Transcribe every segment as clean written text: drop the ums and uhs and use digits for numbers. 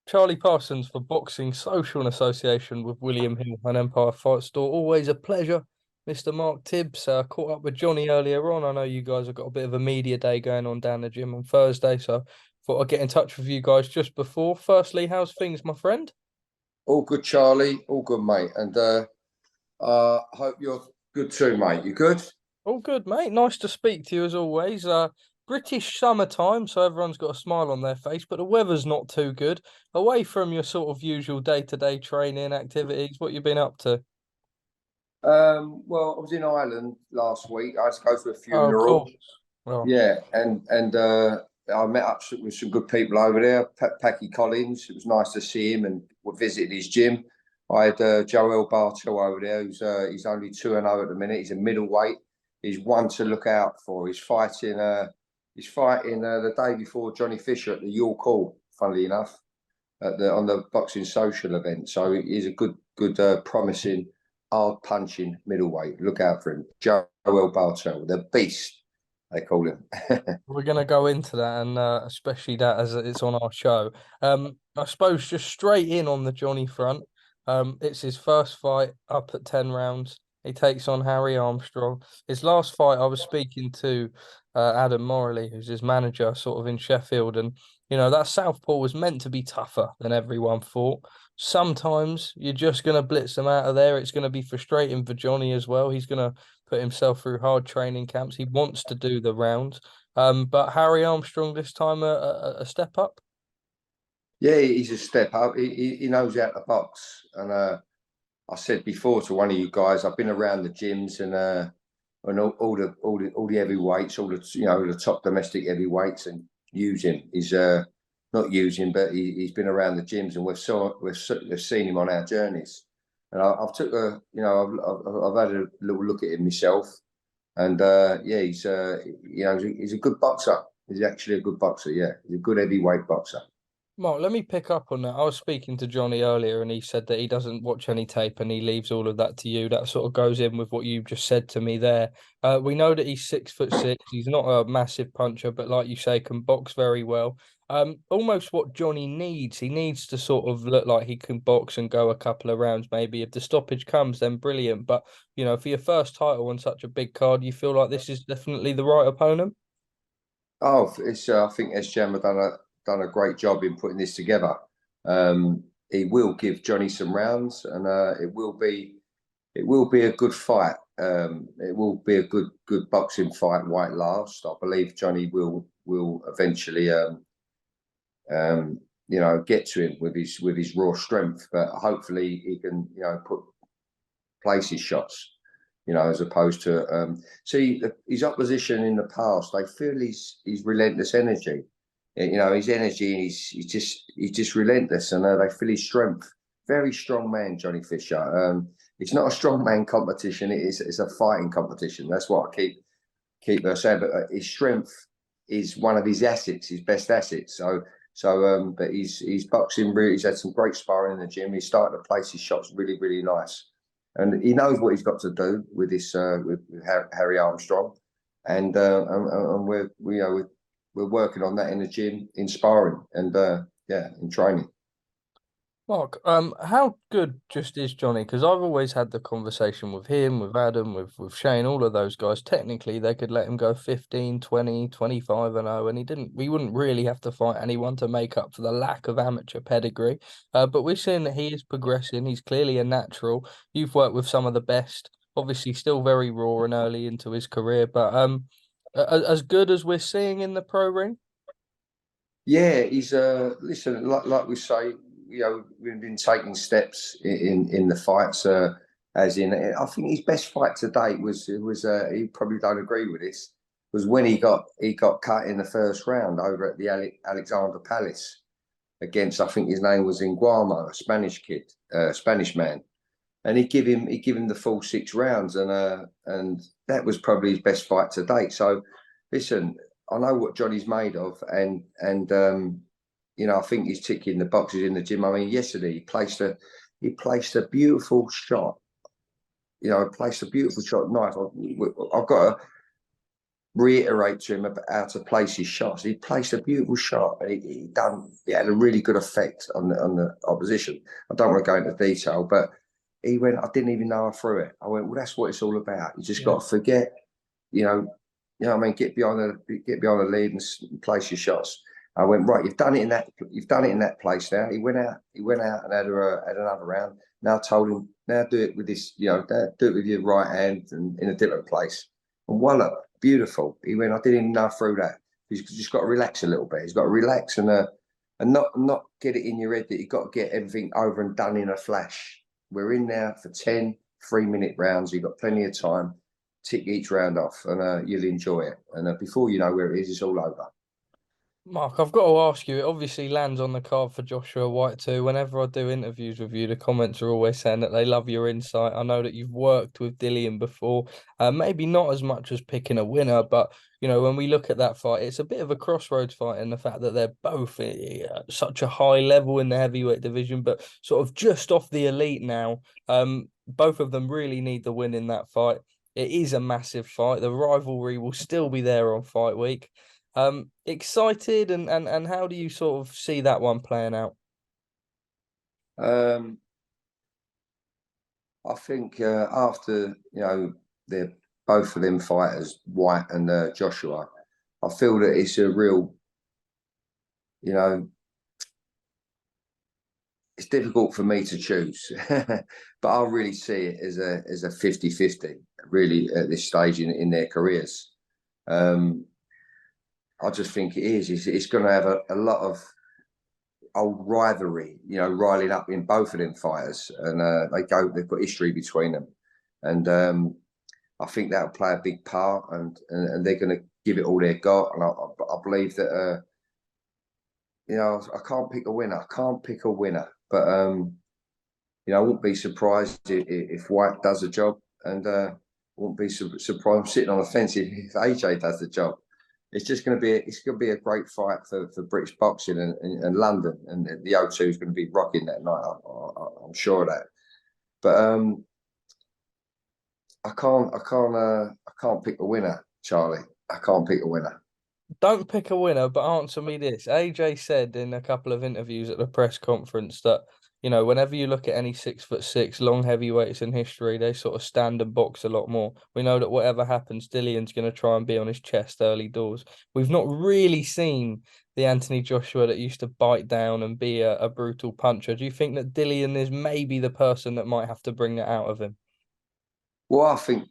Charlie Parsons for Boxing Social and Association with William Hill and Empire Fight Store. Always a pleasure. Mr. Mark Tibbs caught up with Johnny earlier on. I know you guys have got a bit of a media day going on down the gym on Thursday, so thought I'd get in touch with you guys just before. Firstly, how's things, my friend? All good, Charlie. All good, mate. And hope you're good too, mate. You good? All good, mate. Nice to speak to you as always. British summertime, so everyone's got a smile on their face, but the weather's not too good. Away from your sort of usual day-to-day training activities, what you been up to? Well, I was in Ireland last week. I had to go to a Oh, funeral. cool. Well, Yeah, and I met up with some good people over there. Packy Collins. It was nice to see him, and we visited his gym. I had Joel Bartell over there, who's he's only 2-0 at the minute. He's a middleweight. He's one to look out for. He's fighting the day before Johnny Fisher at the York Hall, funnily enough, on the Boxing Social event. So he's a good promising, hard punching middleweight. Look out for him. Joel Bartell, the beast, they call him. we're going to go into that, and especially that as it's on our show. I suppose just straight in on the Johnny front. It's his first fight up at 10 rounds. He takes on Harry Armstrong. His last fight, I was speaking to Adam Morley, who's his manager, sort of in Sheffield, and that southpaw was meant to be tougher than everyone thought. Sometimes you're just going to blitz them out of there. It's going to be frustrating for Johnny as well. He's going to put himself through hard training camps. He wants to do the rounds. But Harry Armstrong this time a step up. Yeah, he's a step up. He knows how to box, and I said before to one of you guys, I've been around the gyms and all the heavyweights, all the top domestic heavyweights, and using is not using, but he's been around the gyms, and we've seen him on our journeys. And I've took I've had a little look at him myself, and yeah, he's a good boxer. He's actually a good boxer. Yeah, he's a good heavyweight boxer. Mark, let me pick up on that. I was speaking to Johnny earlier, and he said that he doesn't watch any tape and he leaves all of that to you. That sort of goes in with what you just said to me there. We know that he's 6'6". He's not a massive puncher, but like you say, can box very well. Almost what Johnny needs. He needs to sort of look like he can box and go a couple of rounds. Maybe if the stoppage comes, then brilliant. But for your first title on such a big card, you feel like this is definitely the right opponent. Oh, it's I think SJM have done a great job in putting this together. He will give Johnny some rounds, and it will be a good fight. It will be a good boxing fight. White last, I believe Johnny will eventually get to him with his raw strength, but hopefully he can place his shots. As opposed to see his opposition in the past, they feel his relentless energy. His energy, he's just relentless, and they feel his strength. Very strong man, Johnny Fisher. It's not a strong man competition; it's a fighting competition. That's what I keep saying. But his strength is one of his assets, his best assets. But he's boxing. He's had some great sparring in the gym. He's starting to place his shots really, really nice, and he knows what he's got to do with this with Harry Armstrong, and we're working on that in the gym, in sparring, and in training. Mark, how good just is Johnny? Because I've always had the conversation with him, with Adam, with Shane, all of those guys. Technically, they could let him go 15, 20, 25-0, and we wouldn't really have to fight anyone to make up for the lack of amateur pedigree. But we're seeing that he is progressing. He's clearly a natural. You've worked with some of the best, obviously still very raw and early into his career, but as good as we're seeing in the pro ring? Yeah, he's listen, like we say, we've been taking steps in the fights. As in, I think his best fight to date was he probably don't agree with this, was when he got cut in the first round over at the Alexander Palace against, I think his name was Nguamo, a Spanish kid, Spanish man, and he give him the full 6 rounds, and that was probably his best fight to date. So listen, I know what Johnny's made of, and I think he's ticking the boxes in the gym. I mean, yesterday he placed a beautiful shot. Placed a beautiful shot. Nice. I've got to reiterate to him about how to place his shots. He placed a beautiful shot, and he had a really good effect on the opposition. I don't want to go into detail, but he went, I didn't even know I threw it. I went, well, that's what it's all about. You just got to forget, you know what I mean, get behind the lead and place your shots. I went, right, you've done it in that place now. He went out and had another round. Now I told him, now do it with this, do it with your right hand and in a different place. And voila, beautiful. He went, I didn't even know through that. He's just got to relax a little bit. He's got to relax and not get it in your head that you've got to get everything over and done in a flash. We're in there for 10 3-minute rounds. You've got plenty of time. Tick each round off and you'll enjoy it. And before you know where it is, it's all over. Mark, I've got to ask you, it obviously lands on the card for Joshua-Whyte2. Whenever I do interviews with you, the comments are always saying that they love your insight. I know that you've worked with Dillian before, maybe not as much as picking a winner, but, when we look at that fight, it's a bit of a crossroads fight in the fact that they're both at such a high level in the heavyweight division, but sort of just off the elite now. Both of them really need the win in that fight. It is a massive fight. The rivalry will still be there on fight week. Excited and how do you sort of see that one playing out? I think after they're both of them fighters, White and Joshua, I feel that it's a real, it's difficult for me to choose, but I really see it as a 50-50 really at this stage in their careers. I just think it is. It's going to have a lot of old rivalry, riling up in both of them fighters, and they've got history between them, and I think that'll play a big part, and they're going to give it all they've got, and I believe that I can't pick a winner. I can't pick a winner, but I wouldn't be surprised if White does a job, and wouldn't be surprised. I'm sitting on the fence if AJ does the job. It's going to be a great fight for British boxing and London, and the O2 is going to be rocking that night. I'm sure of that. But I can't pick a winner, Charlie. I can't pick a winner. Don't pick a winner, but answer me this. AJ said in a couple of interviews at the press conference that, whenever you look at any 6'6" long heavyweights in history, they sort of stand and box a lot more. We know that whatever happens, Dillian's going to try and be on his chest early doors. We've not really seen the Anthony Joshua that used to bite down and be a brutal puncher. Do you think that Dillian is maybe the person that might have to bring that out of him? Well, I think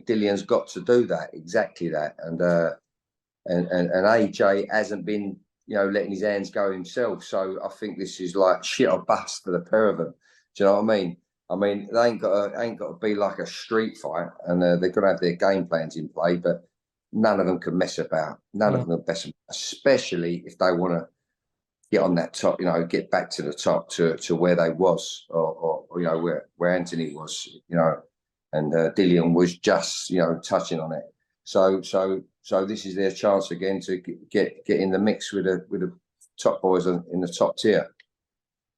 Dillian's got to do that, exactly that, and AJ hasn't been, letting his hands go himself. So I think this is like shit or bust for the pair of them. Do you know what I mean? I mean, they ain't got to be like a street fight, and they're going to have their game plans in play. But none of them can mess about. None of them can mess about, especially if they want to get on that top. Get back to the top to where they was, or where Anthony was. And Dillian was just touching on it. So this is their chance again to get in the mix with the top boys in the top tier.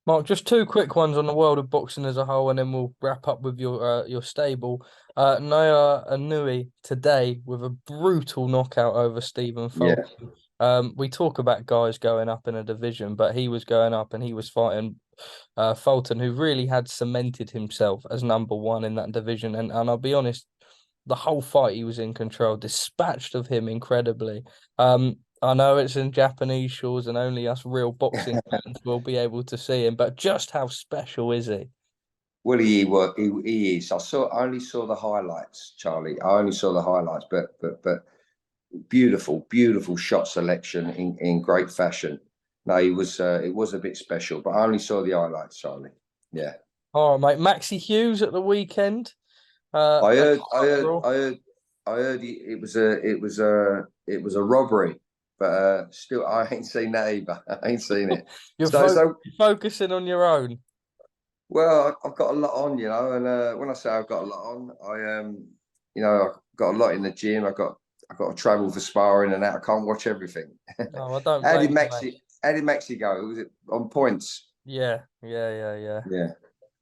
Mark, just two quick ones on the world of boxing as a whole, and then we'll wrap up with your stable. Inoue today with a brutal knockout over Stephen Fulton. Yeah. We talk about guys going up in a division, but he was going up and he was fighting Fulton, who really had cemented himself as number one in that division. And I'll be honest, the whole fight he was in control, dispatched of him incredibly. I know it's in Japanese shores and only us real boxing fans will be able to see him, but just how special is he? Well, he is. I only saw the highlights, Charlie. I only saw the highlights, but beautiful shot selection in great fashion. No, it was a bit special, but I only saw the highlights, Charlie. Yeah. All right, mate. Maxi Hughes at the weekend. I heard it was a robbery, but still I ain't seen that either. I ain't seen it. You're focusing on your own. Well, I've got a lot on, and when I say I've got a lot on, I've got a lot in the gym. I've got to travel for sparring and that. I can't watch everything. No, I don't. How did Maxi go? Was it on points? Yeah. Yeah,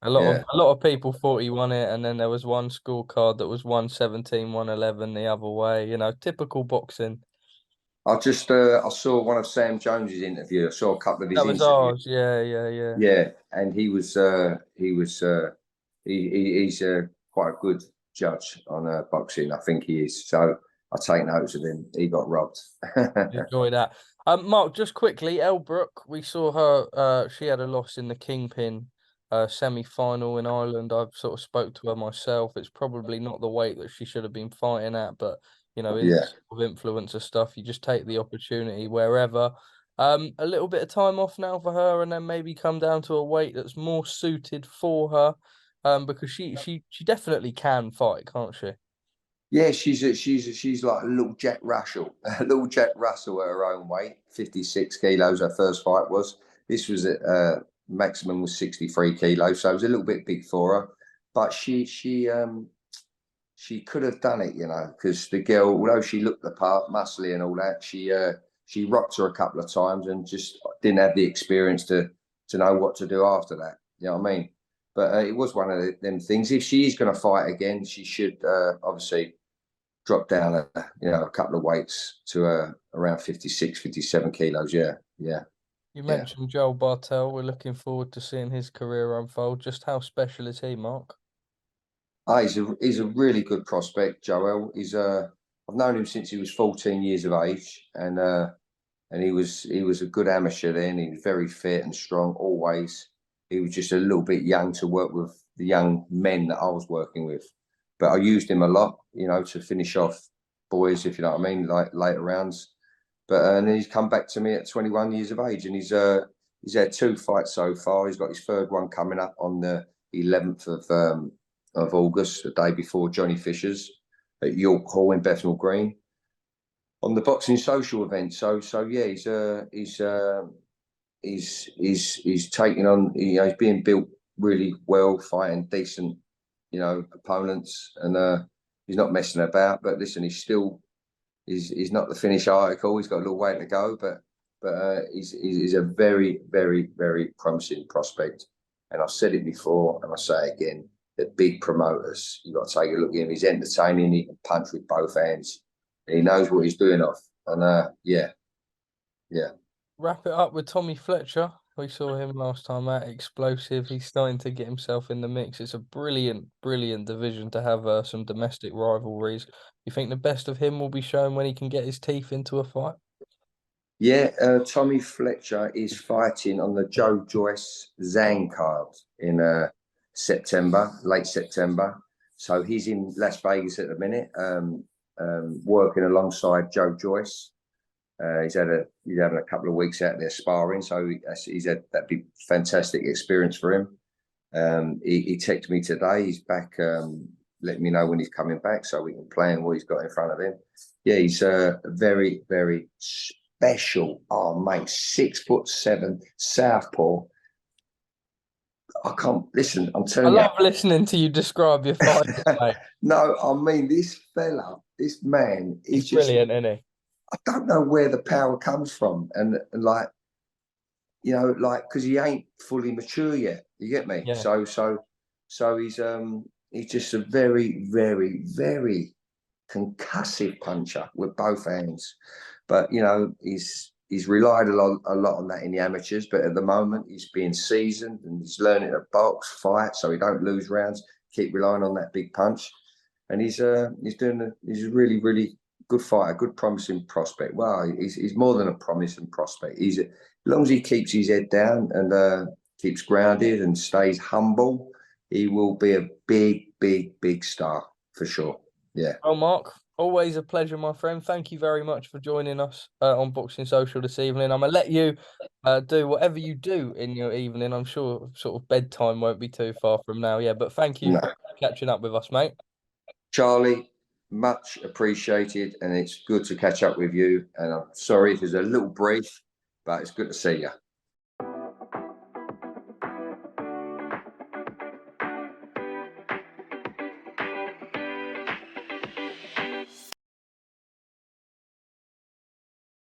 A lot of yeah. people thought he won it, and then there was one scorecard that was 117, 111 the other way. You know, typical boxing. I saw one of Sam Jones's interview. I saw a couple of his That was interviews. ours. Yeah. Yeah, and he's quite a good judge on boxing. I think he is. So I take notes of him. He got robbed. Enjoy that. Mark, just quickly, Elle Brooke, we saw her. She had a loss in the Kingpyn semi-final in Ireland. I've sort of spoke to her myself. It's probably not the weight that she should have been fighting at, but you know, in Yeah. sort of influencer stuff, you just take the opportunity wherever. A little bit of time off now for her, and then maybe come down to a weight that's more suited for her. Because she definitely can fight, can't she? Yeah, she's like a little Jack Russell, a little Jack Russell at her own weight, 56 kilos. Her first fight was. This was at maximum was 63 kilos, so it was a little bit big for her. But she could have done it, you know, because the girl, although she looked the part, muscly and all that, she rocked her a couple of times and just didn't have the experience to know what to do after that. You know what I mean? But it was one of them things. If she is going to fight again, she should obviously drop down a couple of weights to around 56, 57 kilos. Yeah, yeah, You yeah. mentioned Joel Bartell. We're looking forward to seeing his career unfold. Just how special is he, Mark? He's a really good prospect, Joel. I've known him since he was 14 years of age, and he was a good amateur then. He was very fit and strong always. He was just a little bit young to work with the young men that I was working with, but I used him a lot, you know, to finish off boys, if you know what I mean, like later rounds. But and then he's come back to me at 21 years of age, and he's had 2 fights so far. He's got his third one coming up on the 11th of August, the day before Johnny Fisher's at York Hall in Bethnal Green on the boxing social event. So yeah, he's taking on. He's being built really well, fighting decent, you know, opponents, and he's not messing about. But listen, he's not the finished article. He's got a little way to go, but he's a very, very, very promising prospect. And I've said it before, and I say it again: the big promoters, you've got to take a look at him. He's entertaining. He can punch with both hands. And he knows what he's doing off. And yeah. Wrap it up with Tommy Fletcher. We saw him last time out, explosive. He's starting to get himself in the mix. It's a brilliant, brilliant division to have some domestic rivalries. You think the best of him will be shown when he can get his teeth into a fight? Yeah, Tommy Fletcher is fighting on the Joe Joyce Zhang card in September, late September. So he's in Las Vegas at the minute, working alongside Joe Joyce. He's having a couple of weeks out there sparring, so that'd be fantastic experience for him. He texted me today. He's back, letting me know when he's coming back, so we can plan what he's got in front of him. Yeah, he's a very, very special. Oh, mate, 6'7" southpaw. I can't listen. I'm I telling love listening to you describe your fight, you. mate. No, I mean this fella, this man He's is just. brilliant, isn't he? I don't know where the power comes from, and like, you know, like, because he ain't fully mature yet. You get me? Yeah. So he's just a very, very, very concussive puncher with both hands. But you know, he's relied a lot on that in the amateurs. But at the moment, he's being seasoned and he's learning to box, fight, so he don't lose rounds. Keep relying on that big punch, and he's a really, really good fighter, good promising prospect. Well, he's more than a promising prospect. As long as he keeps his head down and keeps grounded and stays humble, he will be a big, big, big star for sure. Yeah. Well, Mark, always a pleasure, my friend. Thank you very much for joining us on Boxing Social this evening. I'm gonna let you do whatever you do in your evening. I'm sure sort of bedtime won't be too far from now. Yeah, but thank you No. for catching up with us, mate. Charlie, much appreciated, and it's good to catch up with you. And I'm sorry if it's a little brief, but it's good to see you.